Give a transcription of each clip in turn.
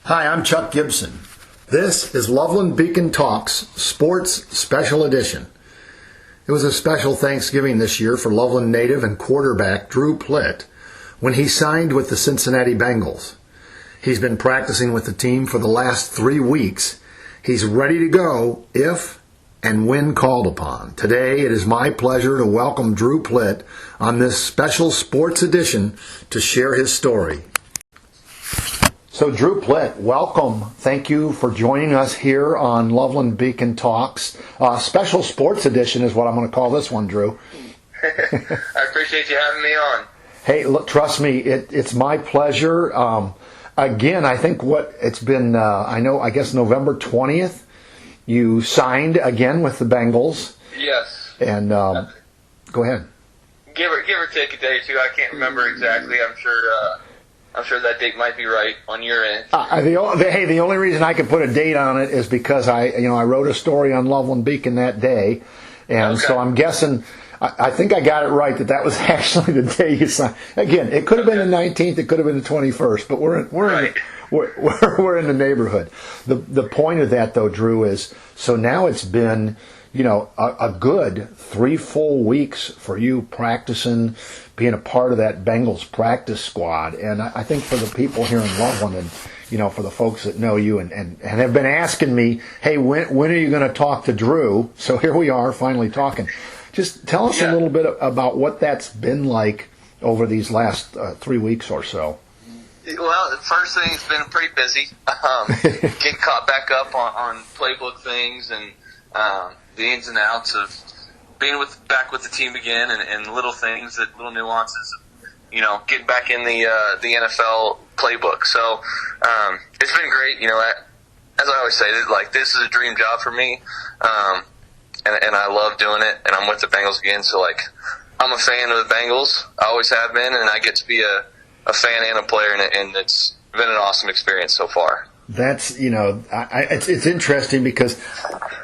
Hi, I'm Chuck Gibson. This is Loveland Beacon Talks, Sports Special Edition. It was a special Thanksgiving this year for Loveland native and quarterback Drew Plitt when he signed with the Cincinnati Bengals. He's been practicing with the team for the last 3 weeks. He's ready to go if and when called upon. Today, it is my pleasure to welcome Drew Plitt on this special sports edition to share his story. So, Drew Plitt, welcome. Thank you for joining us here on Loveland Beacon Talks. Special sports edition is what I'm going to call this one, Drew. I appreciate you having me on. Hey, look, trust me, it's my pleasure. Again, I think it's been, I guess November 20th, you signed again with the Bengals. Yes. And go ahead. Give or take a day or two. I can't remember exactly. I'm sure that date might be right on your end. The only reason I could put a date on it is because I wrote a story on Loveland Beacon that day, and so I'm guessing. I think I got it right that was actually the day you signed. Again, it could have been the 19th, it could have been the 21st, but we're in the neighborhood. The point of that, though, Drew, is so now it's been a good 3 full weeks for you practicing, being a part of that Bengals practice squad. And I think for the people here in Loveland and, for the folks that know you and have been asking me, hey, when are you going to talk to Drew? So here we are finally talking. Just tell us a little bit about what that's been like over these last 3 weeks or so. Well, the first thing, it's been pretty busy. Getting caught back up on playbook things and the ins and outs of being back with the team again, and little things, little nuances of, getting back in the NFL playbook. So it's been great. As I always say, this is a dream job for me, and I love doing it. And I'm with the Bengals again, so I'm a fan of the Bengals. I always have been, and I get to be a fan and a player, and it's been an awesome experience so far. That's it's interesting because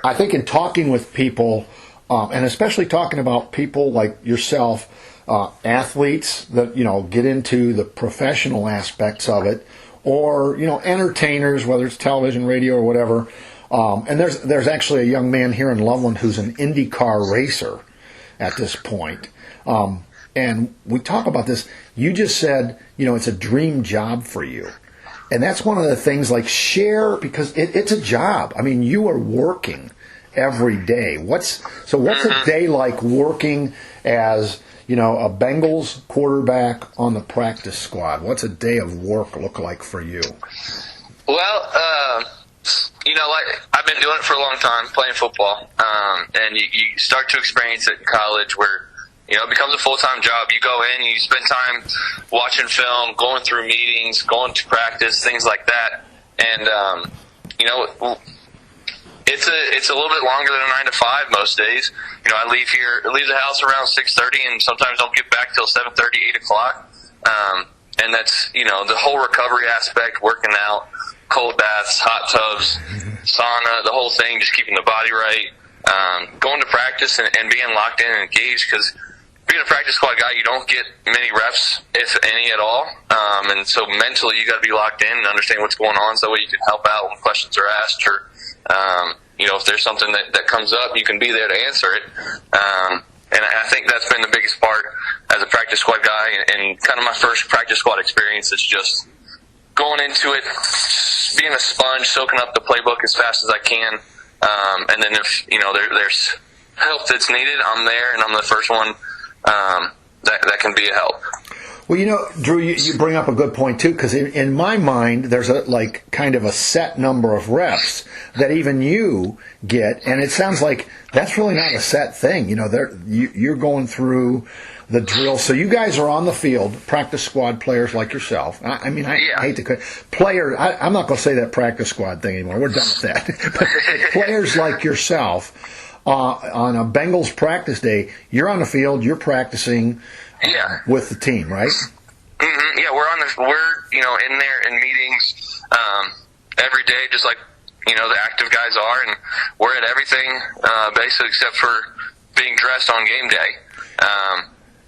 I think in talking with people, and especially talking about people like yourself, athletes that get into the professional aspects of it, or entertainers, whether it's television, radio, or whatever. And there's actually a young man here in Loveland who's an IndyCar racer at this point. And we talk about this. You just said it's a dream job for you. And that's one of the things, share, because it's a job. I mean, you are working every day. What's a day like working as, a Bengals quarterback on the practice squad? What's a day of work look like for you? Well, I've been doing it for a long time, playing football. And you start to experience it in college where, it becomes a full-time job. You go in, you spend time watching film, going through meetings, going to practice, things like that. And, it's a little bit longer than a 9 to 5 most days. I leave the house around 6:30 and sometimes don't get back till 7:30, 8 o'clock. And that's, the whole recovery aspect, working out, cold baths, hot tubs, sauna, the whole thing, just keeping the body right. Going to practice and being locked in and engaged, because being a practice squad guy, you don't get many reps, if any at all. And so mentally, you got to be locked in and understand what's going on, so that way you can help out when questions are asked, or if there's something that comes up, you can be there to answer it. And I think that's been the biggest part as a practice squad guy, and kind of my first practice squad experience is just going into it, being a sponge, soaking up the playbook as fast as I can. And then if there's help that's needed, I'm there, and I'm the first one that can be a help. Well, Drew, you bring up a good point too, because in my mind, there's kind of a set number of reps that even you get, and it sounds like that's really not a set thing. You're going through the drill. So you guys are on the field, practice squad players like yourself. I hate to player. I'm not going to say that practice squad thing anymore. We're done with that. But players like yourself, on a Bengals practice day, you're on the field, you're practicing with the team, right? Mm-hmm. Yeah, we're in there in meetings every day, just like the active guys are, and we're at everything basically except for being dressed on game day.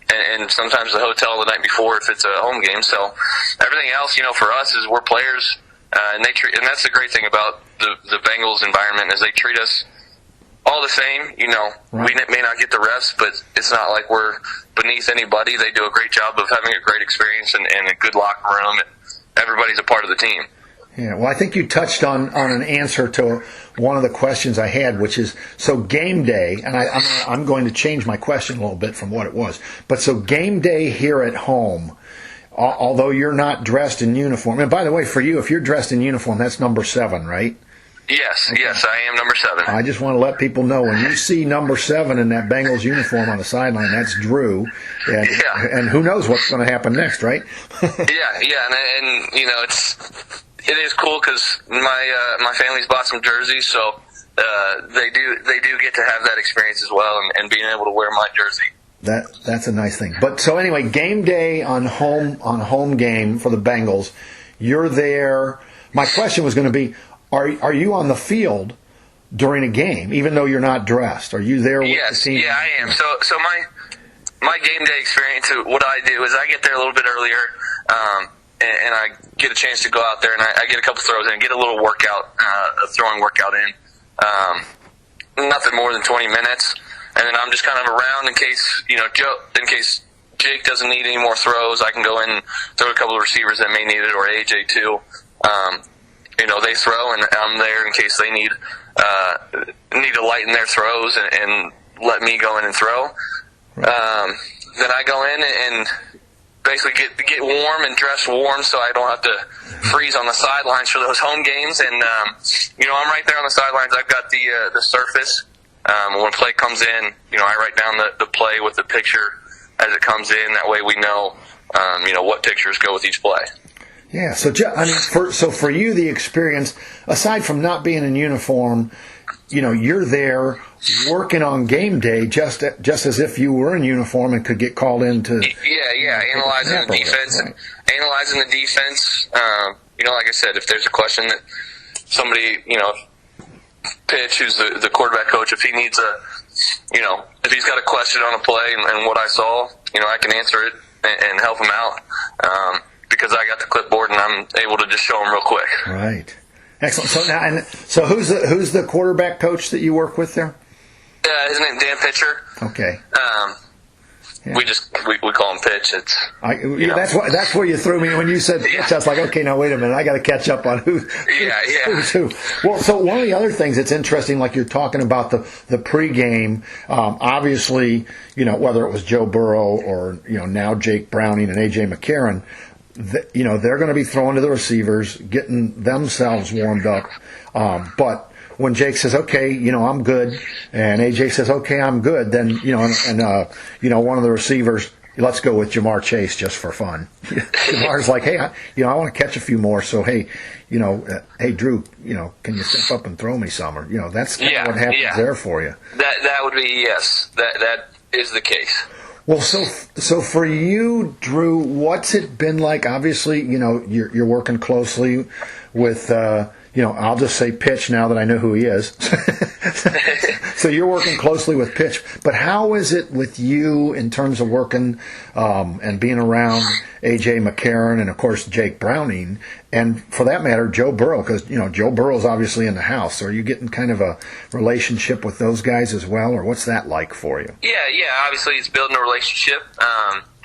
And sometimes the hotel the night before if it's a home game. So everything else, for us is we're players and and that's the great thing about the Bengals environment is they treat us all the same. Right. We may not get the reps, but it's not like we're beneath anybody. They do a great job of having a great experience and a good locker room, and everybody's a part of the team. Yeah, well, I think you touched on an answer to one of the questions I had, which is, so game day, and I'm going to change my question a little bit from what it was, but so game day here at home, although you're not dressed in uniform, and by the way, for you, if you're dressed in uniform, that's number 7, right? Yes, okay. Yes, I am number 7. I just want to let people know, when you see number 7 in that Bengals uniform on the sideline, that's Drew, and who knows what's going to happen next, right? yeah, and it is cool because my family's bought some jerseys, so they do get to have that experience as well, and being able to wear my jersey. That's a nice thing. But so anyway, game day on home game for the Bengals, you're there. My question was going to be, are you on the field during a game, even though you're not dressed? Are you there with the team? Yeah, I am. So my game day experience, what I do is I get there a little bit earlier, and I get a chance to go out there and I get a couple throws in, get a little workout, a throwing workout in. Nothing more than 20 minutes, and then I'm just kind of around in case Jake doesn't need any more throws. I can go in and throw a couple of receivers that may need it, or AJ too. They throw, and I'm there in case they need to lighten their throws and let me go in and throw. Right. Then I go in and basically get warm and dress warm, so I don't have to freeze on the sidelines for those home games. And I'm right there on the sidelines. I've got the surface. When play comes in, I write down the play with the picture as it comes in. That way we know, what pictures go with each play. Yeah, so for you, the experience, aside from not being in uniform, you're there working on game day just as if you were in uniform and could get called in to... Yeah, analyzing the defense. Right. Analyzing the defense. Like I said, if there's a question that somebody, Pitch, who's the quarterback coach, if he needs if he's got a question on a play and what I saw, I can answer it and help him out. Because I got the clipboard and I'm able to just show him real quick. Right. Excellent. So who's the quarterback coach that you work with there? His name's Dan Pitcher. Okay. Yeah. We call him Pitch. That's where you threw me when you said Pitch. I was like, okay, now wait a minute, I got to catch up on who's who. Well, so one of the other things that's interesting, like you're talking about the pregame. Obviously, whether it was Joe Burrow or now Jake Browning and AJ McCarron, they're going to be throwing to the receivers, getting themselves warmed up. But when Jake says, okay, I'm good, and AJ says, okay, I'm good, then, one of the receivers, let's go with Jamar Chase just for fun. Jamar's like, hey, I want to catch a few more, so hey, hey, Drew, can you step up and throw me some? Or, that's kind of what happens there for you. That would be, yes, that is the case. Well, so for you, Drew, what's it been like? Obviously, you're working closely with, I'll just say Pitch now that I know who he is. So you're working closely with Pitch, but how is it with you in terms of working and being around A.J. McCarron and, of course, Jake Browning, and for that matter, Joe Burrow, because, Joe Burrow's obviously in the house. So are you getting kind of a relationship with those guys as well, or what's that like for you? Yeah, obviously it's building a relationship.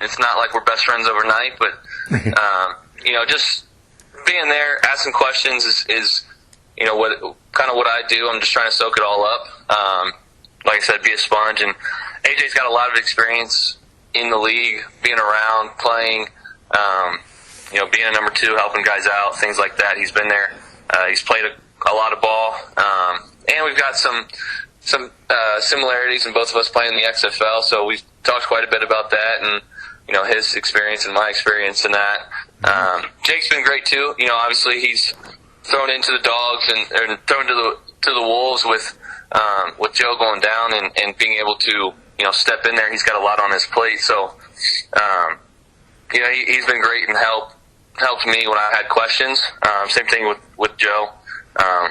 It's not like we're best friends overnight, but, just being there, asking questions is what I do. I'm just trying to soak it all up. Like I said, be a sponge. And AJ's got a lot of experience in the league, being around, playing, being a number 2, helping guys out, things like that. He's been there. He's played a lot of ball. And we've got some similarities in both of us playing in the XFL, so we've talked quite a bit about that and, his experience and my experience in that. Jake's been great too. Obviously he's thrown into the dogs and thrown to the wolves with Joe going down and being able to step in there. He's got a lot on his plate, so he's been great and helped me when I had questions. Same thing with Joe.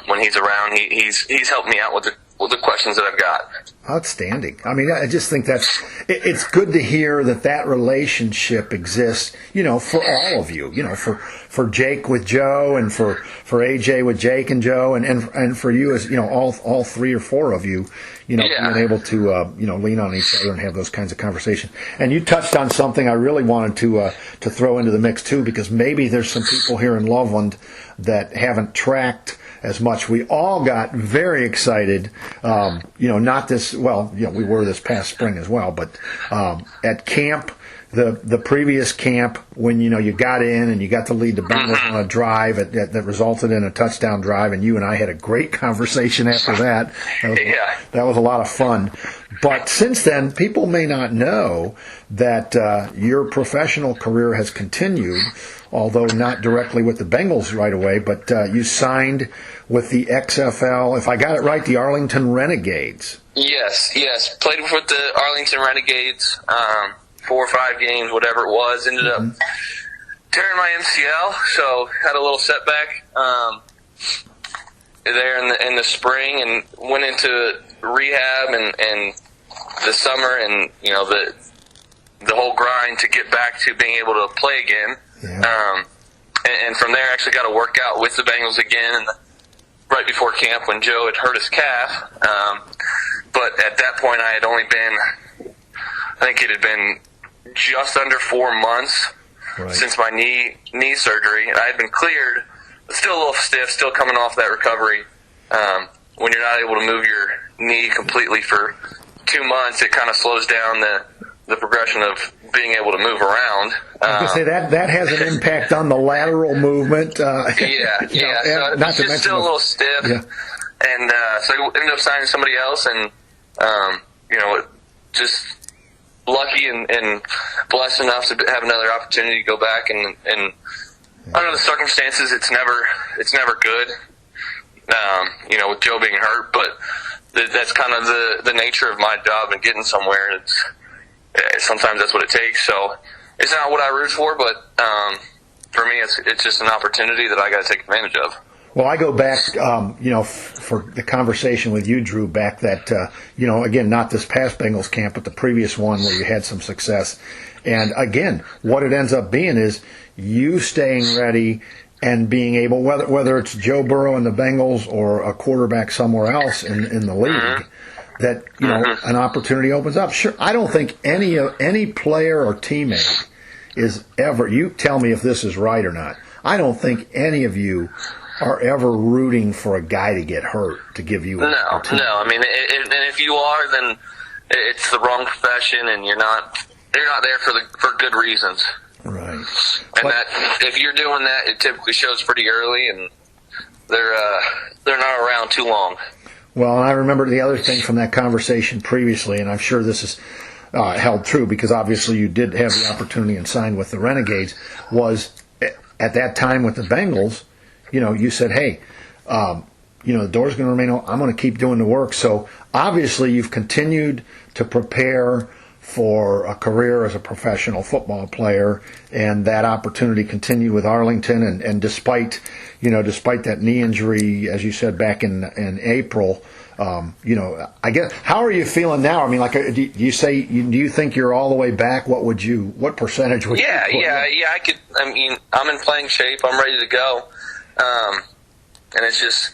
When he's around, he's helped me out with the questions that I've got. Outstanding. I mean, I just think it's good to hear that relationship exists, for all of you, for Jake with Joe, and for AJ with Jake and Joe, and for you as all three or four of you, being able to lean on each other and have those kinds of conversations. And you touched on something I really wanted to throw into the mix too, because maybe there's some people here in Loveland that haven't tracked as much. We all got very excited, not this, we were this past spring as well, but at camp, the previous camp, when you got in and you got to lead the Bengals on a drive that resulted in a touchdown drive, and you and I had a great conversation after that. That was a lot of fun. But since then, people may not know that your professional career has continued, although not directly with the Bengals right away, but you signed with the XFL, if I got it right, the Arlington Renegades. Yes. Played with the Arlington Renegades, 4 or 5 games, whatever it was. Ended up tearing my MCL, so had a little setback there in the spring, and went into rehab and the summer, and the whole grind to get back to being able to play again. Yeah. And from there, actually got to work out with the Bengals again right before camp when Joe had hurt his calf. But at that point, I had only been, I think it had been just under 4 months since my knee surgery, and I had been cleared, but still a little stiff, still coming off that recovery. When you're not able to move your knee completely for 2 months, it kind of slows down the progression of being able to move around. I was going to say that has an impact on the lateral movement. So it's just still a little stiff. Yeah. And so I ended up signing somebody else, and just lucky and blessed enough to have another opportunity to go back. And under the circumstances, it's never good. With Joe being hurt, but that's kind of the nature of my job and getting somewhere. Sometimes that's what it takes. So it's not what I root for, but for me, it's just an opportunity that I got to take advantage of. Well, I go back, for the conversation with you, Drew, back that, again, not this past Bengals camp, but the previous one where you had some success. And again, what it ends up being is you staying ready and being able, whether it's Joe Burrow and the Bengals or a quarterback somewhere else in the league, that an opportunity opens up. Sure, I don't think any player or teammate is ever. You tell me if this is right or not. I don't think any of you are ever rooting for a guy to get hurt to give you an opportunity. No. I mean, and if you are, then it's the wrong profession, and you're not there for good reasons. Right. And that if you're doing that, it typically shows pretty early, and they're not around too long. Well, and I remember the other thing from that conversation previously, and I'm sure this is held true because obviously you did have the opportunity and signed with the Renegades, was at that time with the Bengals, you said, hey, the door's going to remain open. I'm going to keep doing the work. So obviously you've continued to prepare for a career as a professional football player, and that opportunity continued with Arlington. And despite that knee injury, as you said, back in April, I guess, how are you feeling now? I mean, do you think you're all the way back? What percentage would you put? I could. I mean, I'm in playing shape. I'm ready to go. And it's just,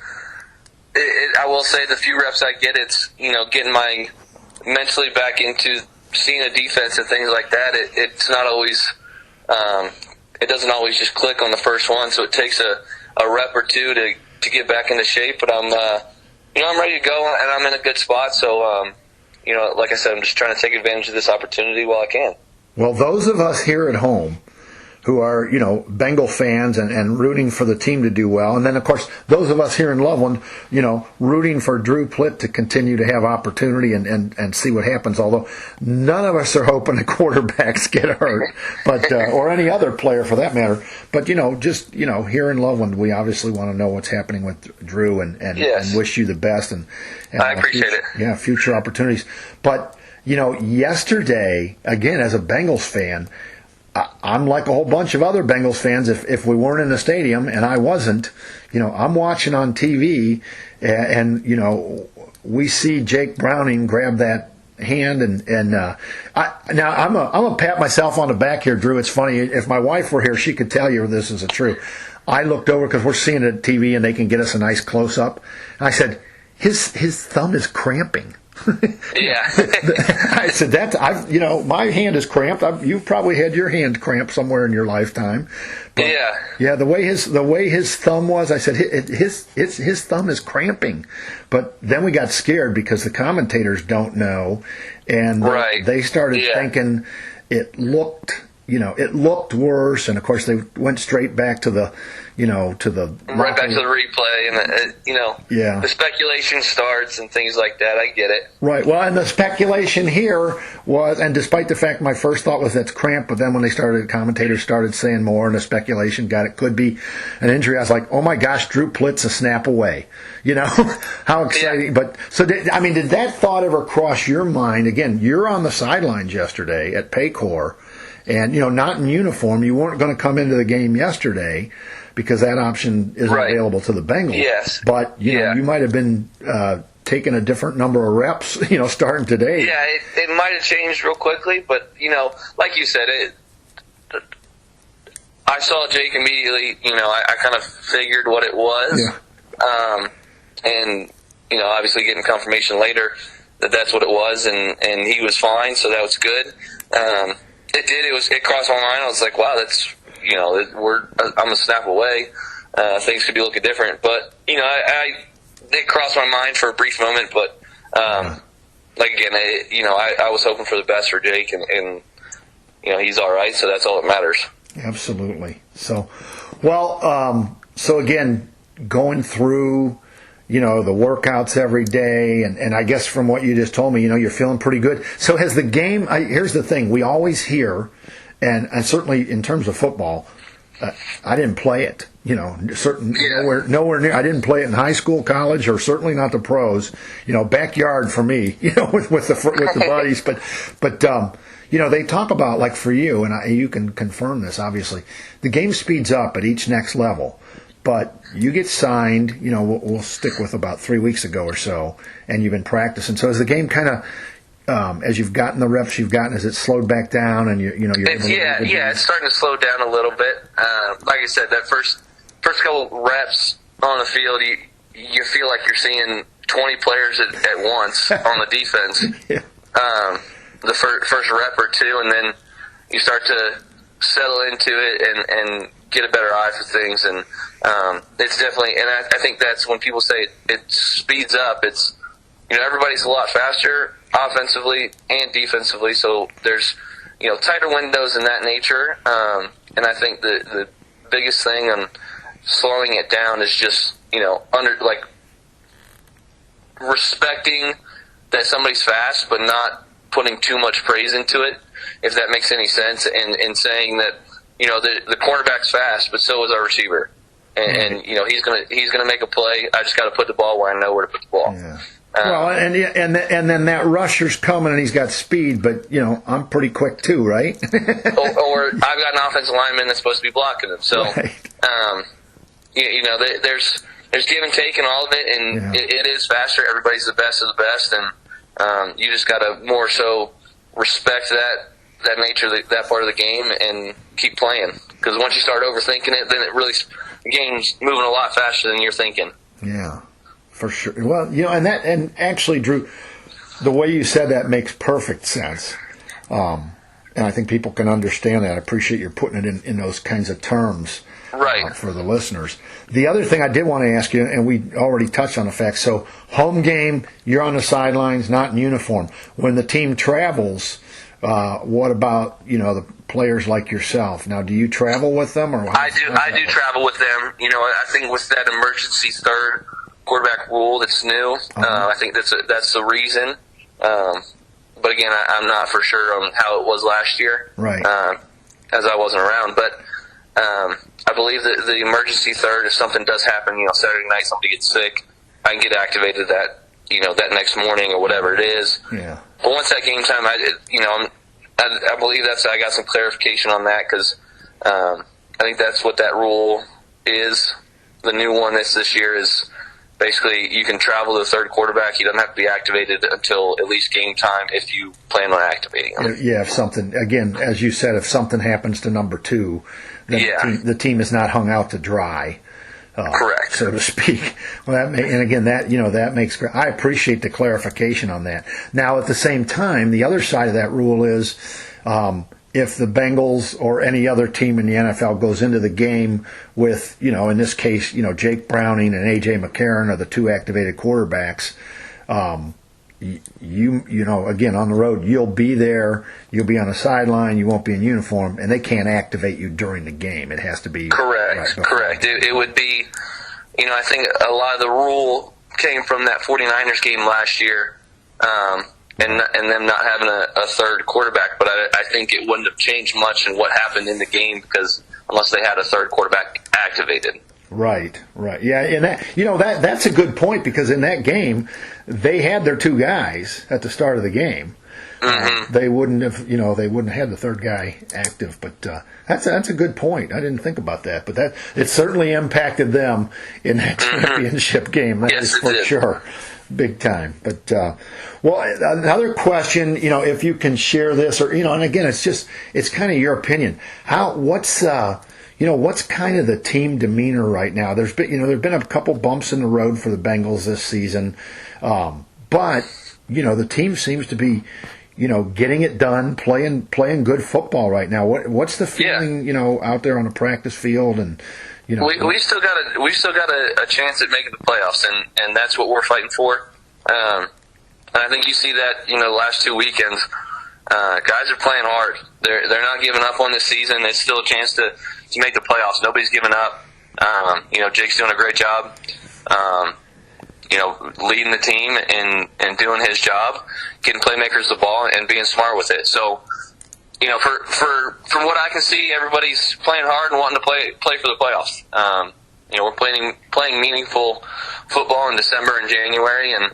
I will say the few reps I get, it's, getting my mentally back into seeing a defense and things like that. It's not always, it doesn't always just click on the first one. So it takes a rep or two to get back into shape. But I'm ready to go, and I'm in a good spot. So, like I said, I'm just trying to take advantage of this opportunity while I can. Well, those of us here at home who are, Bengal fans and rooting for the team to do well. And then, of course, those of us here in Loveland, rooting for Drew Plitt to continue to have opportunity and see what happens. Although none of us are hoping the quarterbacks get hurt, but or any other player for that matter. But, here in Loveland, we obviously want to know what's happening with Drew and wish you the best. And I appreciate it. Yeah, future opportunities. But, yesterday, again, as a Bengals fan, I'm like a whole bunch of other Bengals fans. If we weren't in the stadium, and I wasn't, I'm watching on TV, and we see Jake Browning grab that hand, and now I'm a pat myself on the back here, Drew. It's funny. If my wife were here, she could tell you this is true. I looked over because we're seeing it at TV, and they can get us a nice close up. And I said, his thumb is cramping. Yeah. I said my hand is cramped. You've probably had your hand cramped somewhere in your lifetime. But, yeah. The way his thumb was, I said his thumb is cramping. But then we got scared because the commentators don't know, and they started thinking it looked worse, and of course they went straight back to the right back to the replay, and the speculation starts and things like that. I get it. Right. Well, and the speculation here was, and despite the fact my first thought was that's cramp, but then when commentators started saying more, and the speculation it could be an injury. I was like, oh my gosh, Drew Plitt's a snap away. How exciting! Yeah. But so did that thought ever cross your mind? Again, you're on the sidelines yesterday at Paycor. And, not in uniform. You weren't going to come into the game yesterday because that option isn't available to the Bengals. Yes. But, you might have been taking a different number of reps, starting today. Yeah, it might have changed real quickly. But, like you said, I saw Jake immediately. I kind of figured what it was. Yeah. And, obviously getting confirmation later that that's what it was. And he was fine, so that was good. It did. It crossed my mind. I was like, "Wow, that's I'm a snap away. Things could be looking different." But it crossed my mind for a brief moment. But again, I was hoping for the best for Jake, and he's all right. So that's all that matters. Absolutely. So, so again, going through the workouts every day, and I guess from what you just told me, you're feeling pretty good. So has the game, here's the thing, we always hear, and certainly in terms of football, I didn't play it, nowhere near, I didn't play it in high school, college, or certainly not the pros, backyard for me, with the buddies, but they talk about, like for you, and you can confirm this, obviously, the game speeds up at each next level. But you get signed, we'll stick with about 3 weeks ago or so, and you've been practicing. So as the game kind of, as you've gotten the reps you've gotten, has it slowed back down? And you're it's starting to slow down a little bit. Like I said, that first couple reps on the field, you feel like you're seeing 20 players at once on the defense. Yeah. The first rep or two, and then you start to settle into it and get a better eye for things, and it's definitely, and I think that's when people say it speeds up. It's everybody's a lot faster offensively and defensively, so there's tighter windows in that nature, and I think the biggest thing on slowing it down is just respecting that somebody's fast, but not putting too much praise into it, if that makes any sense, and saying that the cornerback's fast, but so is our receiver, and he's gonna make a play. I just got to put the ball where I know where to put the ball. Yeah. And then that rusher's coming and he's got speed, but I'm pretty quick too, right? or I've got an offensive lineman that's supposed to be blocking him. So, there's give and take in all of it, and it is faster. Everybody's the best of the best, and you just got to more so respect that nature, that part of the game, and keep playing. Because once you start overthinking it, then the game's moving a lot faster than you're thinking. Yeah, for sure. Well, and actually, Drew, the way you said that makes perfect sense. And I think people can understand that. I appreciate you putting it in those kinds of terms. Right. For the listeners. The other thing I did want to ask you, and we already touched on the fact, so home game, you're on the sidelines, not in uniform. When the team travels, what about the players like yourself? Now, do you travel with them, or I do travel with them. I think with that emergency third quarterback rule that's new, I think that's the reason. But again, I'm not for sure on how it was last year, right? As I wasn't around, but. I believe that the emergency third, if something does happen, Saturday night, somebody gets sick, I can get activated that next morning or whatever it is. Yeah. But once that game time, I believe I got some clarification on that, because I think that's what that rule is. The new one this year is basically you can travel to the third quarterback. He doesn't have to be activated until at least game time if you plan on activating him. Yeah, if something, again, as you said, if something happens to number 2, then the team is not hung out to dry. Correct, so to speak. Well, and again, that makes. I appreciate the clarification on that. Now, at the same time, the other side of that rule is, if the Bengals or any other team in the NFL goes into the game with, in this case, Jake Browning and A.J. McCarron are the 2 activated quarterbacks. Again, on the road, you'll be there. You'll be on the sideline. You won't be in uniform, and they can't activate you during the game. It has to be correct. Right, correct. It would be, I think a lot of the rule came from that 49ers game last year, and them not having a third quarterback. But I think it wouldn't have changed much in what happened in the game because unless they had a third quarterback activated. Right. Yeah, and that's a good point because in that game, they had their 2 guys at the start of the game. Mm-hmm. They wouldn't have had the third guy active. But that's a good point. I didn't think about that, but it certainly impacted them in that championship game. That is for sure, big time. But another question, if you can share this, or and again, it's kind of your opinion. What's kind of the team demeanor right now? There's been a couple bumps in the road for the Bengals this season, but the team seems to be, getting it done, playing good football right now. What's the feeling, out there on the practice field, and we still got a chance at making the playoffs, and that's what we're fighting for. And I think you see that the last 2 weekends, guys are playing hard. They're not giving up on this season. It's still a chance to make the playoffs. Nobody's giving up. Jake's doing a great job, leading the team and doing his job, getting playmakers the ball and being smart with it. So, from what I can see, everybody's playing hard and wanting to play for the playoffs. We're playing meaningful football in December and January, and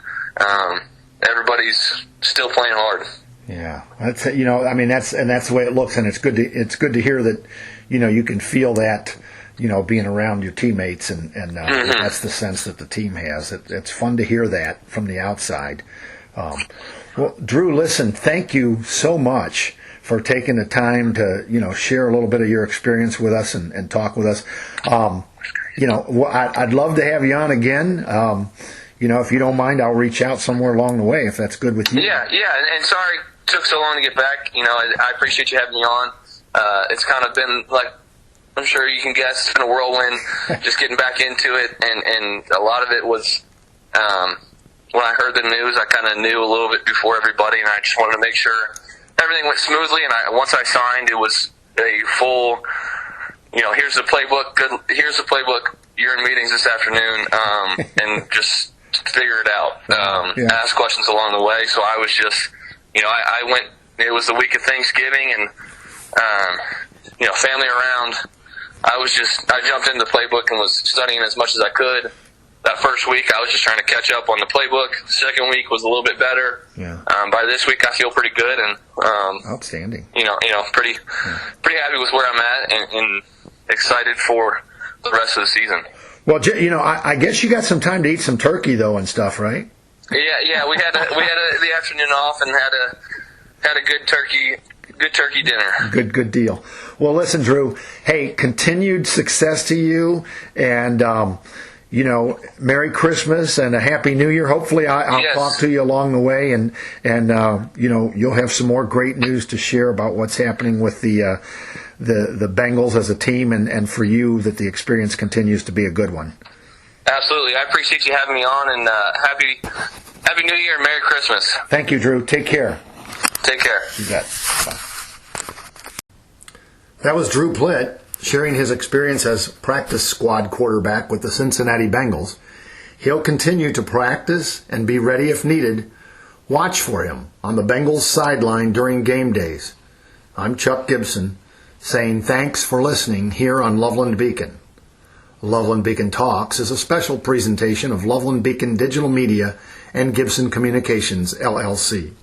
everybody's still playing hard. Yeah, that's that's the way it looks, and it's good to hear that you can feel that being around your teammates, and that's the sense that the team has. It's fun to hear that from the outside. Well, Drew, listen, thank you so much for taking the time to share a little bit of your experience with us and talk with us. I'd love to have you on again. If you don't mind, I'll reach out somewhere along the way if that's good with you. Yeah, and sorry it took so long to get back. I appreciate you having me on. It's kind of been like, I'm sure you can guess, it's been a whirlwind just getting back into it, and a lot of it was when I heard the news, I kind of knew a little bit before everybody, and I just wanted to make sure everything went smoothly, and once I signed, it was a full, here's the playbook, you're in meetings this afternoon, and just figure it out. Ask questions along the way. So I was just, I went. It was the week of Thanksgiving, and family around. I jumped into the playbook and was studying as much as I could. That first week, I was just trying to catch up on the playbook. The second week was a little bit better. Yeah. By this week, I feel pretty good, and outstanding. Pretty happy with where I'm at, and excited for the rest of the season. Well, I guess you got some time to eat some turkey though and stuff, right? Yeah. We had the afternoon off and had a good turkey dinner. Good deal. Well, listen, Drew. Hey, continued success to you, and Merry Christmas and a Happy New Year. Hopefully, I'll talk to you along the way, and you'll have some more great news to share about what's happening with the Bengals as a team, and for you that the experience continues to be a good one. Absolutely. I appreciate you having me on, and Happy New Year and Merry Christmas. Thank you, Drew. Take care. Take care. You bet. Bye. That was Drew Plitt sharing his experience as practice squad quarterback with the Cincinnati Bengals. He'll continue to practice and be ready if needed. Watch for him on the Bengals sideline during game days. I'm Chuck Gibson, saying thanks for listening here on Loveland Beacon. Loveland Beacon Talks is a special presentation of Loveland Beacon Digital Media and Gibson Communications, LLC.